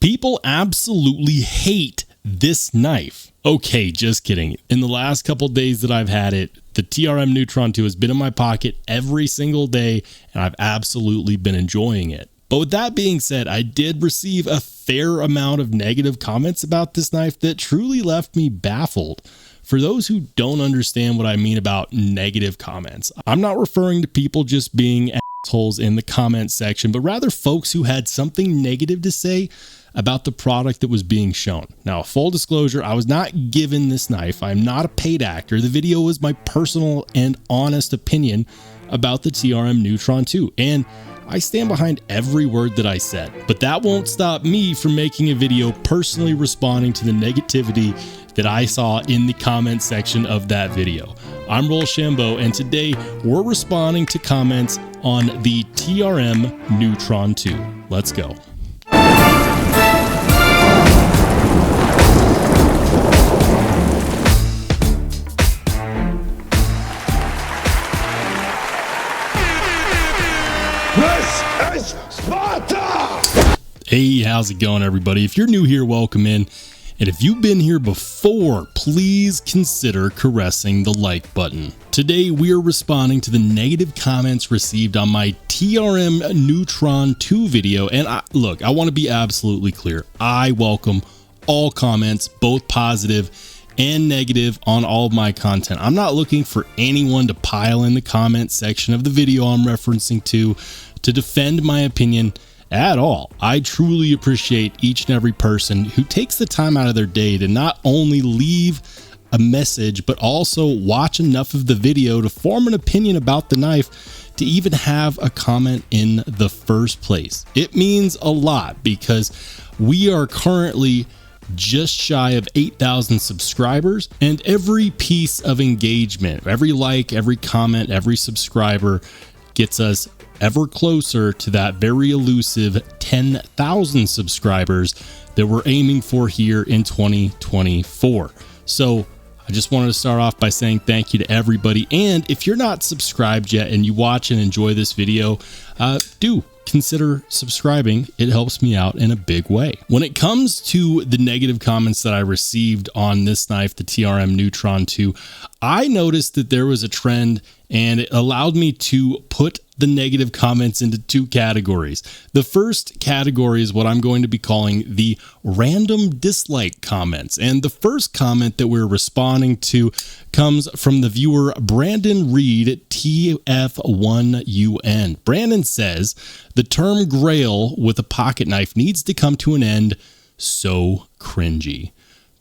People absolutely hate this knife. Okay, just kidding. In the last couple days that I've had it, the TRM Neutron 2 has been in my pocket every single day, and I've absolutely been enjoying it. But with that being said, I did receive a fair amount of negative comments about this knife that truly left me baffled. For those who don't understand what I mean about negative comments, I'm not referring to people just being assholes in the comment section, but rather folks who had something negative to say about the product that was being shown. Now, full disclosure, I was not given this knife. I'm not a paid actor. The video was my personal and honest opinion about the TRM Neutron 2, and I stand behind every word that I said. But that won't stop me from making a video personally responding to the negativity that I saw in the comment section of that video. I'm Rollshambo, and today we're responding to comments on the TRM Neutron 2. Let's go. This is Sparta! Hey, how's it going, everybody? If you're new here, welcome in. And if you've been here before, please consider caressing the like button. Today, we are responding to the negative comments received on my TRM Neutron 2 video. And I want to be absolutely clear. I welcome all comments, both positive and negative, on all of my content. I'm not looking for anyone to pile in the comment section of the video I'm referencing to defend my opinion at all. I truly appreciate each and every person who takes the time out of their day to not only leave a message, but also watch enough of the video to form an opinion about the knife to even have a comment in the first place. It means a lot because we are currently just shy of 8,000 subscribers, and every piece of engagement, every like, every comment, every subscriber gets us ever closer to that very elusive 10,000 subscribers that we're aiming for here in 2024. So I just wanted to start off by saying thank you to everybody. And if you're not subscribed yet and you watch and enjoy this video, do consider subscribing. It helps me out in a big way. When it comes to the negative comments that I received on this knife, the TRM Neutron 2, I noticed that there was a trend, and it allowed me to put the negative comments into two categories. The first category is what I'm going to be calling the random dislike comments. And the first comment that we're responding to comes from the viewer Brandon Reed TF1UN. Brandon says, "The term grail with a pocket knife needs to come to an end. So cringy."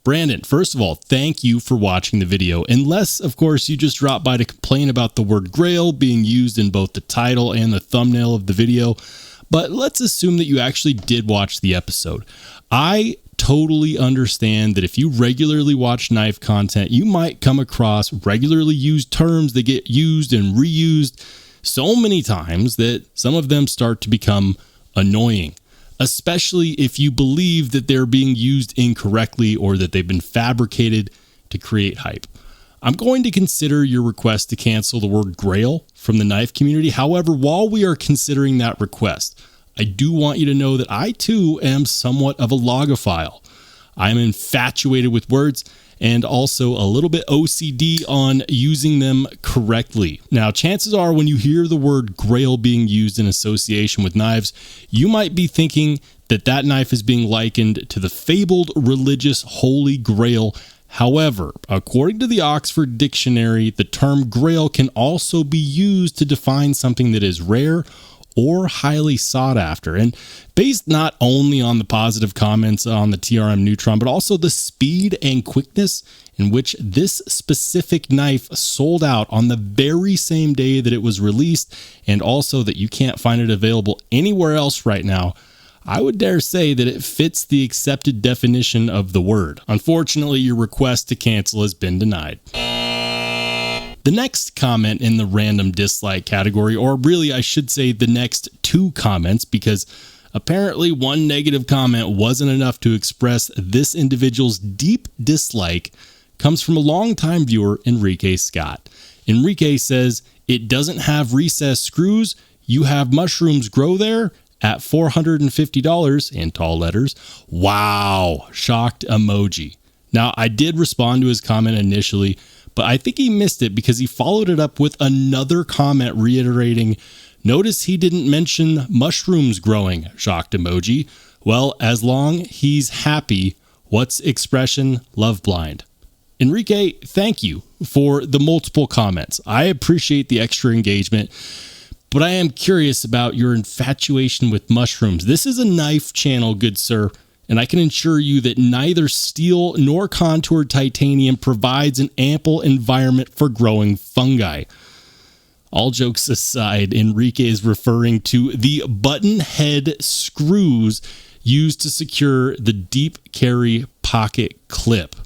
Brandon, first of all, thank you for watching the video. Unless, of course, you just dropped by to complain about the word grail being used in both the title and the thumbnail of the video. But let's assume that you actually did watch the episode. I totally understand that if you regularly watch knife content, you might come across regularly used terms that get used and reused so many times that some of them start to become annoying, especially if you believe that they're being used incorrectly or that they've been fabricated to create hype. I'm going to consider your request to cancel the word grail from the knife community. However, while we are considering that request, I do want you to know that I too am somewhat of a logophile. I'm infatuated with words and also a little bit OCD on using them correctly. Now, chances are when you hear the word grail being used in association with knives, you might be thinking that that knife is being likened to the fabled religious Holy Grail. However, according to the Oxford Dictionary, the term grail can also be used to define something that is rare or highly sought after. And based not only on the positive comments on the TRM Neutron, but also the speed and quickness in which this specific knife sold out on the very same day that it was released, and also that you can't find it available anywhere else right now, I would dare say that it fits the accepted definition of the word. Unfortunately, your request to cancel has been denied. The next comment in the random dislike category, or really I should say the next two comments, because apparently one negative comment wasn't enough to express this individual's deep dislike, comes from a longtime viewer, Enrique Scott. Enrique says, "It doesn't have recessed screws. You have mushrooms grow there. at $450 in tall letters. Wow, shocked emoji. Now, I did respond to his comment initially, but I think he missed it because he followed it up with another comment reiterating, notice he didn't mention mushrooms growing, shocked emoji. Well, as long he's happy, what's expression? Love blind. Enrique, thank you for the multiple comments. I appreciate the extra engagement, but I am curious about your infatuation with mushrooms. This is a knife channel, good sir, and I can assure you that neither steel nor contoured titanium provides an ample environment for growing fungi. All jokes aside, Enrique is referring to the button head screws used to secure the deep carry pocket clip,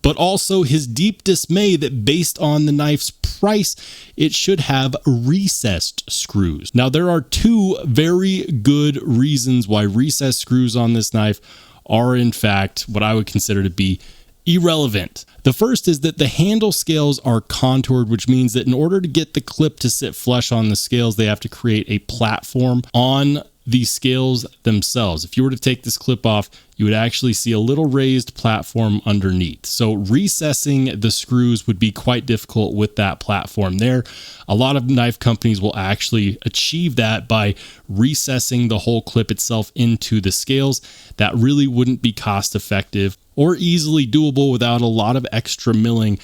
but also his deep dismay that based on the knife's price, it should have recessed screws. Now, there are two very good reasons why recessed screws on this knife are in fact what I would consider to be irrelevant. The first is that the handle scales are contoured, which means that in order to get the clip to sit flush on the scales, they have to create a platform on the scales themselves. If you were to take this clip off, you would actually see a little raised platform underneath. So recessing the screws would be quite difficult with that platform there. A lot of knife companies will actually achieve that by recessing the whole clip itself into the scales. That really wouldn't be cost effective or easily doable without a lot of extra milling.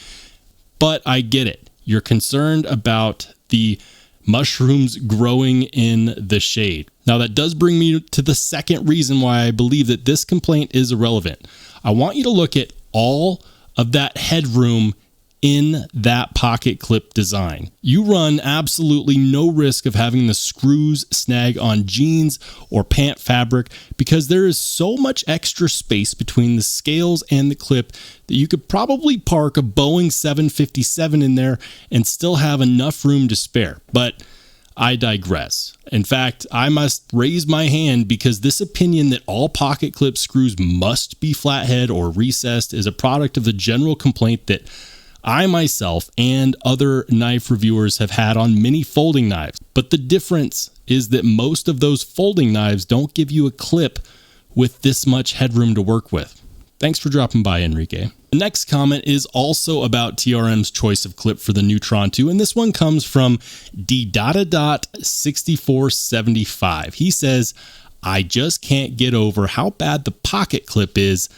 But I get it. You're concerned about the mushrooms growing in the shade. Now, that does bring me to the second reason why I believe that this complaint is irrelevant. I want you to look at all of that headroom in that pocket clip design. You run absolutely no risk of having the screws snag on jeans or pant fabric because there is so much extra space between the scales and the clip that you could probably park a Boeing 757 in there and still have enough room to spare. But I digress. In fact, I must raise my hand because this opinion that all pocket clip screws must be flathead or recessed is a product of the general complaint that I myself and other knife reviewers have had on many folding knives. But the difference is that most of those folding knives don't give you a clip with this much headroom to work with. Thanks for dropping by, Enrique. The next comment is also about TRM's choice of clip for the Neutron 2, and this one comes from D.6475. He says, I just can't get over how bad the pocket clip is, ...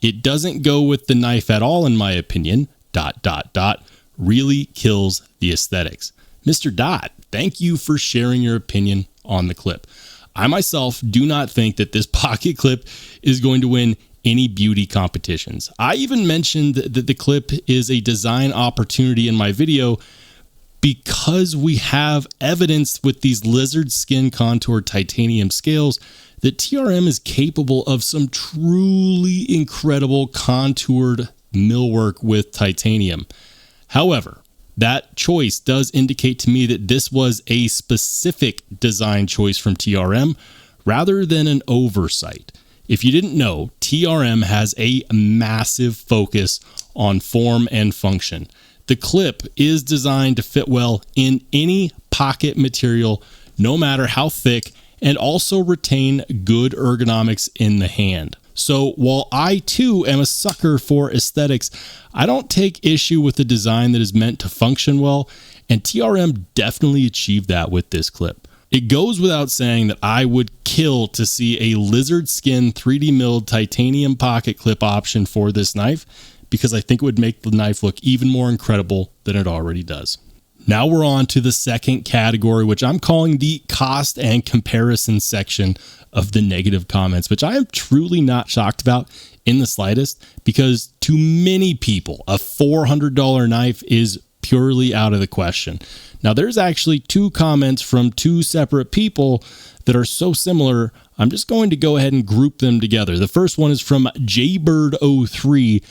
It doesn't go with the knife at all, in my opinion, ... Really kills the aesthetics. Mr. Dot, thank you for sharing your opinion on the clip. I myself do not think that this pocket clip is going to win any beauty competitions. I even mentioned that the clip is a design opportunity in my video because we have evidence with these lizard skin contoured titanium scales that TRM is capable of some truly incredible contoured millwork with titanium. However, that choice does indicate to me that this was a specific design choice from TRM rather than an oversight. If you didn't know, TRM has a massive focus on form and function. The clip is designed to fit well in any pocket material, no matter how thick, and also retain good ergonomics in the hand. So while I too am a sucker for aesthetics, I don't take issue with the design that is meant to function well, and TRM definitely achieved that with this clip. It goes without saying that I would kill to see a lizard skin 3D milled titanium pocket clip option for this knife because I think it would make the knife look even more incredible than it already does. Now we're on to the second category, which I'm calling the cost and comparison section of the negative comments, which I am truly not shocked about in the slightest, because to many people, a $400 knife is purely out of the question. Now, there's actually two comments from two separate people that are so similar, I'm just going to go ahead and group them together. The first one is from Jaybird03,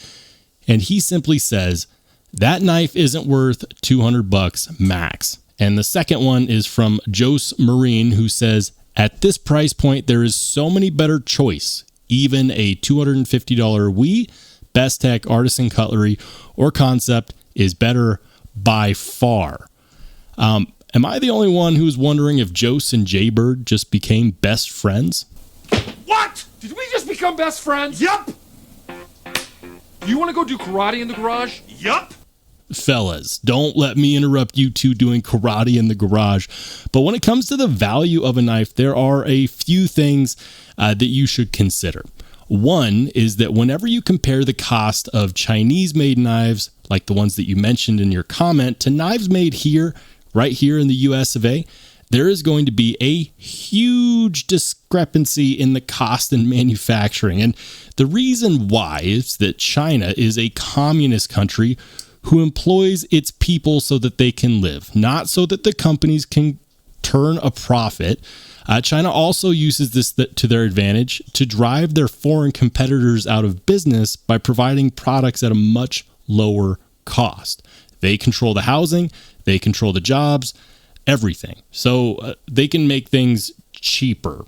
and he simply says, that knife isn't worth $200 max. And the second one is from Jose Marine, who says, at this price point, there is so many better choice. Even a $250 Wii, Best Tech Artisan Cutlery, or Concept is better by far. Am I the only one who's wondering if Jose and Jaybird just became best friends? What? Did we just become best friends? Yup! Do you want to go do karate in the garage? Yup! Fellas, don't let me interrupt you two doing karate in the garage. But when it comes to the value of a knife, there are a few things that you should consider. One is that whenever you compare the cost of Chinese-made knives, like the ones that you mentioned in your comment, to knives made here, right here in the US of A, there is going to be a huge discrepancy in the cost and manufacturing. And the reason why is that China is a communist country who employs its people so that they can live, not so that the companies can turn a profit. China also uses this to their advantage to drive their foreign competitors out of business by providing products at a much lower cost. They control the housing, they control the jobs, everything. So they can make things cheaper.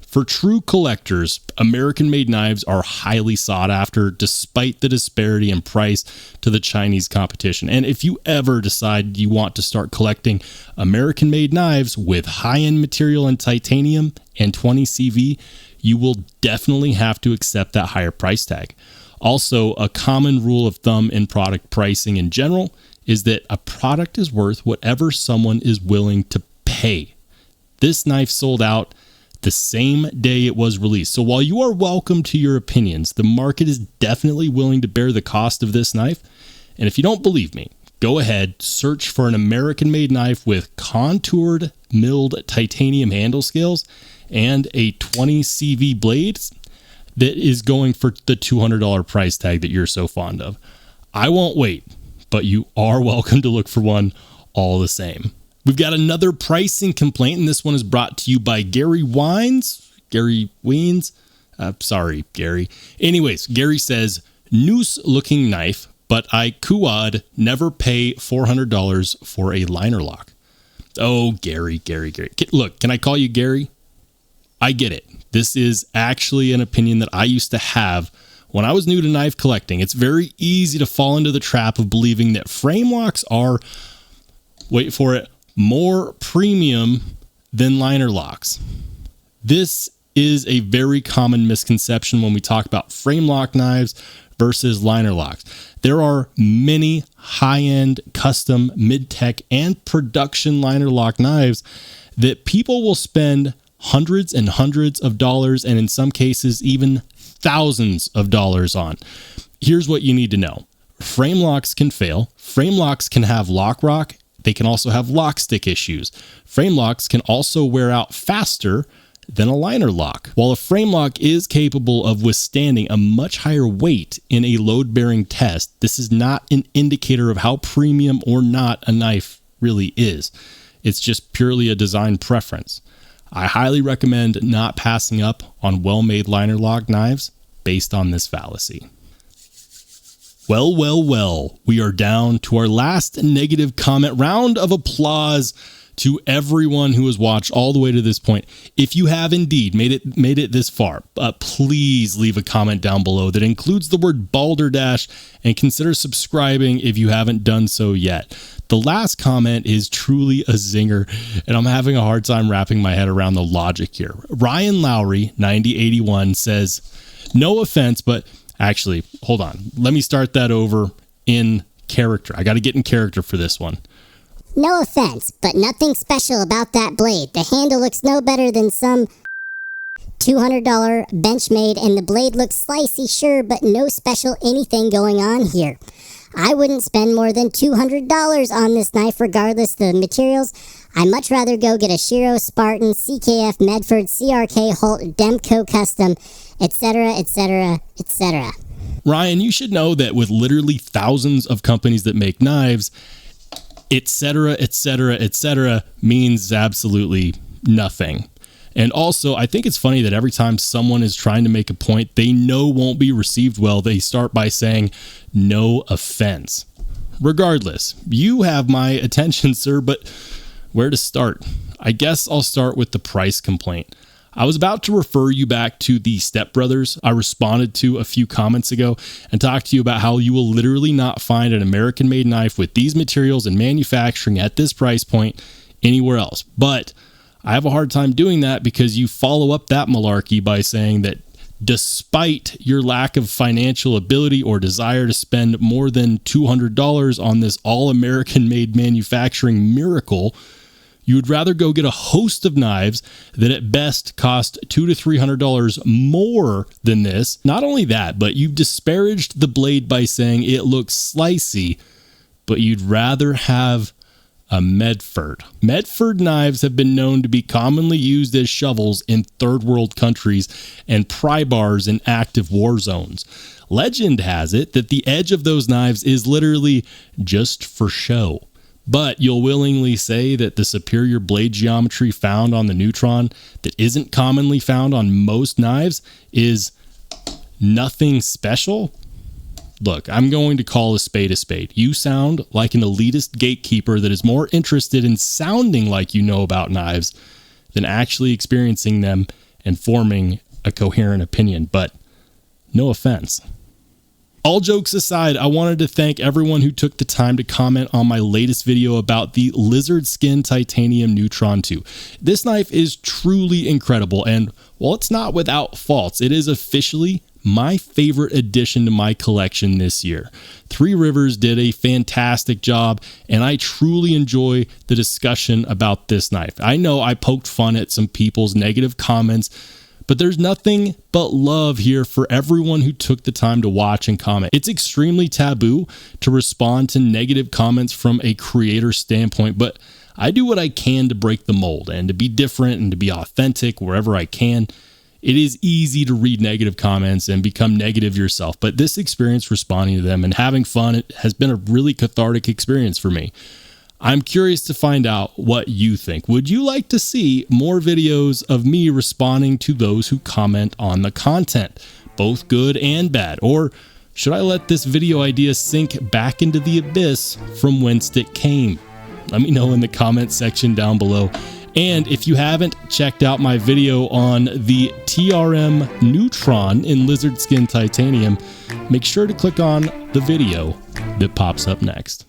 For true collectors, American-made knives are highly sought after despite the disparity in price to the Chinese competition. And if you ever decide you want to start collecting American-made knives with high-end material and titanium and 20 CV, you will definitely have to accept that higher price tag. Also, a common rule of thumb in product pricing in general is that a product is worth whatever someone is willing to pay. This knife sold out the same day it was released. So while you are welcome to your opinions, the market is definitely willing to bear the cost of this knife. And if you don't believe me, go ahead, search for an American-made knife with contoured milled titanium handle scales and a 20 CV blade that is going for the $200 price tag that you're so fond of. I won't wait, but you are welcome to look for one all the same. We've got another pricing complaint, and this one is brought to you by Gary Wines. Gary Weens? Sorry, Gary. Anyways, Gary says, noose-looking knife, but I quad never pay $400 for a liner lock. Oh, Gary. Look, can I call you Gary? I get it. This is actually an opinion that I used to have when I was new to knife collecting. It's very easy to fall into the trap of believing that frame locks are, wait for it, more premium than liner locks. This is a very common misconception when we talk about frame lock knives versus liner locks. There are many high-end, custom, mid-tech, and production liner lock knives that people will spend hundreds and hundreds of dollars, and in some cases even thousands of dollars on. Here's what you need to know. Frame locks can fail. Frame locks can have lock rock. They can also have lock stick issues. Frame locks can also wear out faster than a liner lock. While a frame lock is capable of withstanding a much higher weight in a load-bearing test, this is not an indicator of how premium or not a knife really is. It's just purely a design preference. I highly recommend not passing up on well-made liner lock knives based on this fallacy. Well, we are down to our last negative comment. Round of applause to everyone who has watched all the way to this point. If you have indeed made it this far, please leave a comment down below that includes the word balderdash, and consider subscribing if you haven't done so yet. The last comment is truly a zinger, and I'm having a hard time wrapping my head around the logic here. Ryan Lowry, 9081, says, no offense, but actually, hold on. Let me start that over in character. I got to get in character for this one. No offense, but nothing special about that blade. The handle looks no better than some $200 Benchmade, and the blade looks slicey, sure, but no special anything going on here. I wouldn't spend more than $200 on this knife regardless of the materials. I'd much rather go get a Shiro, Spartan, CKF, Medford, CRK, Holt, Demco Custom, etc., etc., etc. Ryan, you should know that with literally thousands of companies that make knives, etc., etc., etc. means absolutely nothing. And also, I think it's funny that every time someone is trying to make a point they know won't be received well, they start by saying, no offense. Regardless, you have my attention, sir, but where to start? I guess I'll start with the price complaint. I was about to refer you back to the Step Brothers I responded to a few comments ago and talk to you about how you will literally not find an American-made knife with these materials and manufacturing at this price point anywhere else. But I have a hard time doing that because you follow up that malarkey by saying that despite your lack of financial ability or desire to spend more than $200 on this all-American made manufacturing miracle, you would rather go get a host of knives that at best cost $200 to $300 more than this. Not only that, but you've disparaged the blade by saying it looks slicey, but you'd rather have a Medford. Medford knives have been known to be commonly used as shovels in third world countries and pry bars in active war zones. Legend has it that the edge of those knives is literally just for show. But you'll willingly say that the superior blade geometry found on the Neutron that isn't commonly found on most knives is nothing special? Look, I'm going to call a spade a spade. You sound like an elitist gatekeeper that is more interested in sounding like you know about knives than actually experiencing them and forming a coherent opinion. But no offense. All jokes aside, I wanted to thank everyone who took the time to comment on my latest video about the Lizard Skin Titanium Neutron 2. This knife is truly incredible, and while it's not without faults, it is officially my favorite addition to my collection this year. Three Rivers did a fantastic job, and I truly enjoy the discussion about this knife. I know I poked fun at some people's negative comments, but there's nothing but love here for everyone who took the time to watch and comment. It's extremely taboo to respond to negative comments from a creator standpoint, but I do what I can to break the mold and to be different and to be authentic wherever I can. It is easy to read negative comments and become negative yourself, but this experience responding to them and having fun, it has been a really cathartic experience for me. I'm curious to find out what you think. Would you like to see more videos of me responding to those who comment on the content, both good and bad? Or should I let this video idea sink back into the abyss from whence it came? Let me know in the comment section down below. And if you haven't checked out my video on the TRM Neutron in Lizard Skin Titanium, make sure to click on the video that pops up next.